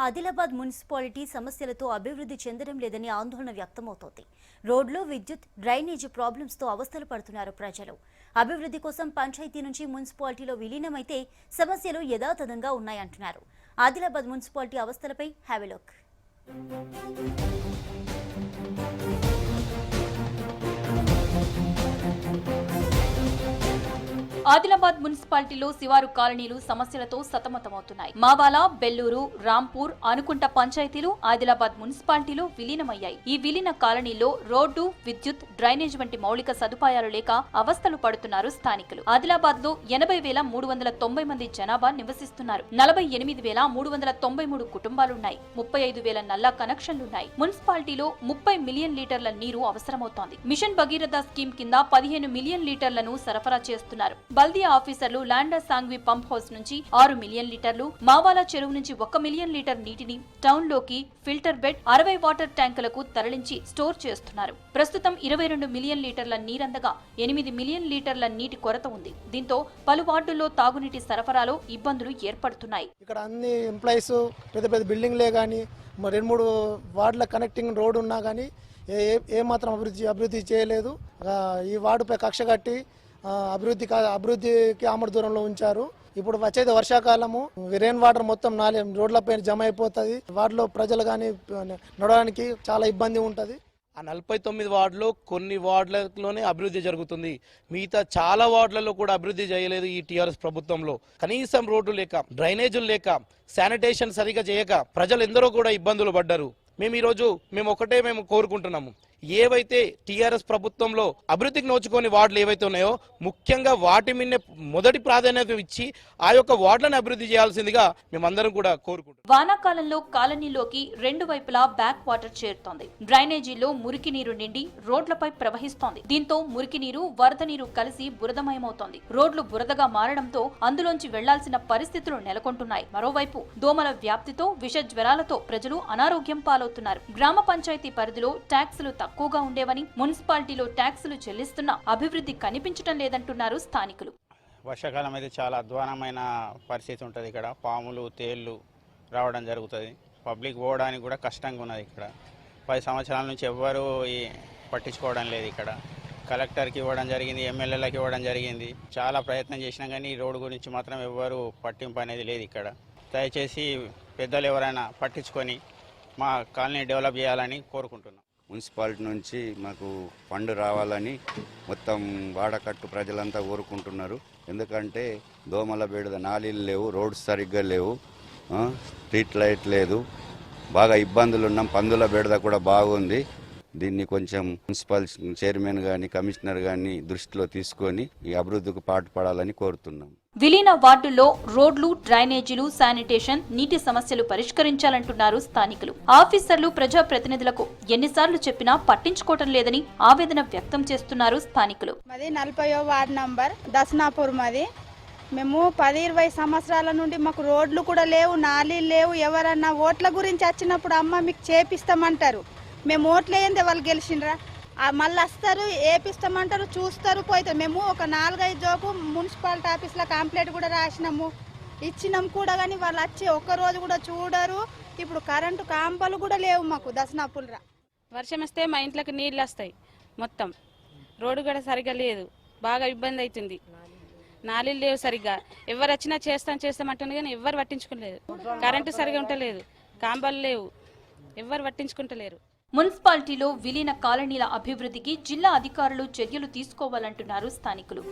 Adilabad municipality సమస్యలతో అభివృద్ధి చెందడం లేదని ఆందోళన వ్యక్తమవుతోంది. రోడ్లు, విద్యుత్, డ్రైనేజీ ప్రాబ్లమ్స్ తో అవస్థలు పడుతున్నారు ప్రజలు. అభివృద్ధి కోసం పంచాయతీ నుంచి మున్సిపాలిటీలో విలీనమైతే సమస్యలు యథాతథంగా ఉన్నాయంటున్నారు. ఆదిలాబాద్ మున్సిపాలిటీ అవస్థలపై హ్యావ్ ఎ లుక్. ఆదిలాబాద్ మున్సిపాలిటీలో శివారు కాలనీలు సమస్యలతో సతమతమవుతున్నాయి. మావాల, బెల్లూరు, రాంపూర్, అనుకుంట పంచాయతీలు ఆదిలాబాద్ మున్సిపాలిటీలో విలీనమయ్యాయి. ఈ విలీన కాలనీలో రోడ్డు, విద్యుత్, డ్రైనేజ్ వంటి మౌలిక సదుపాయాలు లేక అవస్థలు పడుతున్నారు స్థానికులు. ఆదిలాబాద్ లో 80,390 మంది జనాభా నివసిస్తున్నారు. 48,393 కుటుంబాలున్నాయి. 35,000 నల్లా కనెక్షన్లున్నాయి. మున్సిపాలిటీలో 30 మిలియన్ లీటర్ల నీరు అవసరమవుతోంది. మిషన్ భగీరథ స్కీమ్ కింద 15 మిలియన్ లీటర్లను సరఫరా చేస్తున్నారు. బల్దియా ఆఫీసర్లు ల్యాండర్ సాంగ్వి పంప్ హౌస్ నుంచి 6 మిలియన్ లీటర్లు, మావాల చెరువు నుంచి 1 మిలియన్ లీటర్ నీటిని టౌన్ లోకి ఫిల్టర్ బెడ్, 60 వాటర్ ట్యాంకులకు తరలించి స్టోర్ చేస్తున్నారు. ప్రస్తుతం 22 మిలియన్ లీటర్ల నీరందగా 8 మిలియన్ లీటర్ల నీటి కొరత ఉంది. దీంతో పలు వార్డుల్లో తాగునీటి సరఫరాలో ఇబ్బందులు ఏర్పడుతున్నాయి. ఇక్కడ అన్ని ఎంప్లాయీస్ పెద్ద పెద్ద బిల్డింగ్లే కానీ 2-3 వార్డుల కనెక్టింగ్ రోడ్ ఉన్నా కానీ ఏ మాత్రం అభివృద్ధి చేయలేదు. ఈ వార్డుపై కక్ష కట్టి అభివృద్ధికి ఆమడ దూరంలో ఉంచారు. ఇప్పుడు వచ్చేది వర్షాకాలము, రెయిన్ వాటర్ మొత్తం రోడ్లపై జమ అయిపోతుంది. వార్డులో ప్రజలు కానీ నడవడానికి చాలా ఇబ్బంది ఉంటుంది. ఆ 49 వార్డులో కొన్ని వార్డులలోనే అభివృద్ధి జరుగుతుంది. మిగతా చాలా వార్డులలో కూడా అభివృద్ధి చేయలేదు ఈ టీఆర్ఎస్ ప్రభుత్వంలో. కనీసం రోడ్లు లేక, డ్రైనేజీలు లేక, శానిటేషన్ సరిగా చేయక ప్రజలు ఎందరో కూడా ఇబ్బందులు పడ్డారు. మేము ఒకటే కోరుకుంటున్నాము, ఏవైతే టీఆర్ఎస్ ప్రభుత్వంలో అభివృద్ధికి నోచుకొని వార్డులు ఏవైతే ఉన్నాయో ముఖ్యంగా వాటి మీద మొదటి ప్రాధాన్యత ఇచ్చి ఆ యొక్క వార్డులను అభివృద్ధి చేయాల్సిందిగా మేమందరం కూడా కోరుకుంటున్నాం. వానాకాలంలో కాలనీలోకి 2 వైపులా బ్యాక్ వాటర్ చేరుతోంది. డ్రైనేజీలో మురికి నీరు నిండి రోడ్లపై ప్రవహిస్తోంది. దీంతో మురికి నీరు, వరద నీరు కలిసి బురదమయమవుతోంది. రోడ్లు బురదగా మారడంతో అందులోంచి వెళ్లాల్సిన పరిస్థితులు నెలకొంటున్నాయి. మరోవైపు దోమల వ్యాప్తితో, విష జ్వరాలతో ప్రజలు అనారోగ్యం పాలవుతున్నారు. గ్రామ పంచాయతీ పరిధిలో ట్యాక్సులు తక్కువగా ఉండేవని, మున్సిపాలిటీలో ట్యాక్సులు చెల్లిస్తున్నా అభివృద్ధి కనిపించడం లేదంటున్నారు స్థానికులు. వర్షాకాలం అయితే చాలా అధ్వానమైన పరిస్థితి ఉంటుంది. ఇక్కడ పాములు, తేళ్లు రావడం జరుగుతుంది. పబ్లిక్ పోవడానికి కూడా కష్టంగా ఉన్నది. ఇక్కడ 10 సంవత్సరాల నుంచి ఎవ్వరూ పట్టించుకోవడం లేదు. ఇక్కడ కలెక్టర్కి ఇవ్వడం జరిగింది, ఎమ్మెల్యేలకు ఇవ్వడం జరిగింది. చాలా ప్రయత్నం చేసినా కానీ ఈ రోడ్డు గురించి మాత్రం ఎవ్వరూ పట్టింపు అనేది లేదు. ఇక్కడ దయచేసి పెద్దలు ఎవరైనా పట్టించుకొని మా కాలనీ డెవలప్ చేయాలని కోరుకుంటున్నాం. మున్సిపాలిటీ నుంచి మాకు ఫండ్ రావాలని మొత్తం వాడకట్టు ప్రజలంతా కోరుకుంటున్నారు. ఎందుకంటే దోమల బెడద, నాలీలు లేవు, రోడ్స్ సరిగ్గా లేవు, స్ట్రీట్ లైట్ లేదు, బాగా ఇబ్బందులు ఉన్నాం. పందుల బెడద కూడా బాగుంది. దీన్ని కొంచెం మున్సిపల్ చైర్మన్ కానీ, కమిషనర్ కానీ దృష్టిలో తీసుకొని ఈ అభివృద్ధికి పాటుపడాలని కోరుతున్నాం. విలీన వార్డుల్లో రోడ్లు, డ్రైనేజీలు, శానిటేషన్, నీటి సమస్యలు పరిష్కరించాలంటున్నారు స్థానికులు. ఆఫీసర్లు ప్రజాప్రతినిధులకు ఎన్నిసార్లు చెప్పినా పట్టించుకోవటం లేదని ఆవేదన వ్యక్తం చేస్తున్నారు స్థానికులు. మాది 40వ వార్డు నంబర్ దస్నాపూర్. మాది మేము 10-20 సంవత్సరాల నుండి మాకు రోడ్లు కూడా లేవు, నాలీలు లేవు. ఎవరన్నా ఓట్ల గురించి వచ్చినప్పుడు అమ్మ మీకు చేపిస్తామంటారు. మేము ఓట్లు వేయందే వాళ్ళు గెలిచిండ్రా, మళ్ళీ వస్తారు, ఏపిస్తామంటారు, చూస్తారు, పోతారు. మేము ఒక 4-5 జోపు మున్సిపాలిటీ ఆఫీస్లో కంప్లైంట్ కూడా రాసినాము, ఇచ్చినాం కూడా, కానీ వాళ్ళు వచ్చి ఒక్కరోజు కూడా చూడరు. ఇప్పుడు కరెంటు కాంపలు కూడా లేవు మాకు దసనాపుల్రా. వర్షం వస్తే మా ఇంట్లోకి నీళ్ళు వస్తాయి. మొత్తం రోడ్డు కూడా సరిగ్గా లేదు, బాగా ఇబ్బంది అవుతుంది. నాలీలు లేవు సరిగ్గా. ఎవరు వచ్చినా చేస్తామంటుంది కానీ ఎవరు పట్టించుకోలేదు. కరెంటు సరిగా ఉంటలేదు, కాంపలు లేవు, ఎవరు పట్టించుకుంటలేరు. మున్సిపాలిటీలో విలీన కాలనీల అభివృద్ధికి జిల్లా అధికారులు చర్యలు తీసుకోవాలంటున్నారు స్థానికులు.